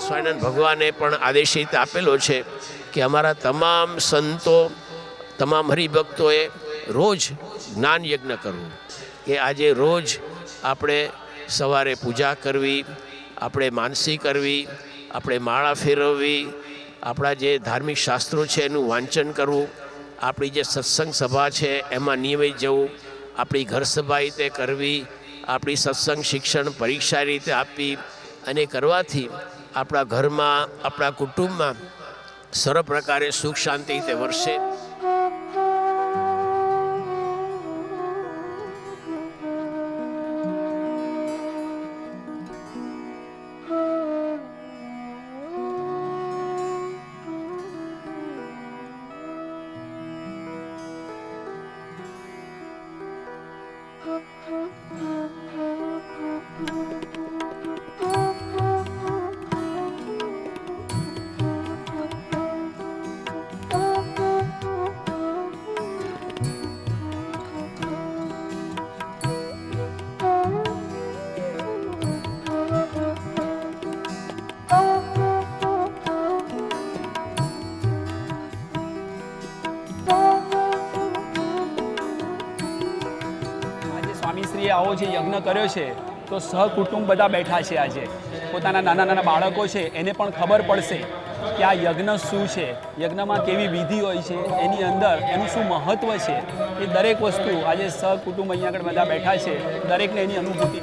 સ્વામિનારાયણ ભગવાને પણ આદેશિત આપેલો છે કે અમારા તમામ સંતો તમામ હરિભક્તોએ રોજ જ્ઞાન યજ્ઞ કરવું, કે આજે રોજ આપણે સવારે પૂજા કરવી, આપણે માનસી કરવી, આપણે માળા ફેરવવી, આપણા જે ધાર્મિક શાસ્ત્રો છે એનું વાંચન કરવું, આપણી જે સત્સંગ સભા છે એમાં નિયમિત જવું, આપણી ઘર સભા રીતે કરવી, આપણી સત્સંગ શિક્ષણ પરીક્ષા રીતે આપવી, અને કરવાથી આપણા ઘરમાં આપણા કુટુંબમાં સર્વ પ્રકારે સુખ શાંતિ રીતે વર્ષે. સ્વામીશ્રીએ આવો જે યજ્ઞ કર્યો છે તો સહકુટુંબ બધા બેઠા છે. આજે પોતાના નાના નાના બાળકો છે એને પણ ખબર પડશે કે આ યજ્ઞ શું છે, યજ્ઞમાં કેવી વિધિ હોય છે, એની અંદર એનું શું મહત્ત્વ છે, એ દરેક વસ્તુ આજે સહકુટુંબ અહીંયા આગળ બધા બેઠા છે, દરેકને એની અનુભૂતિ.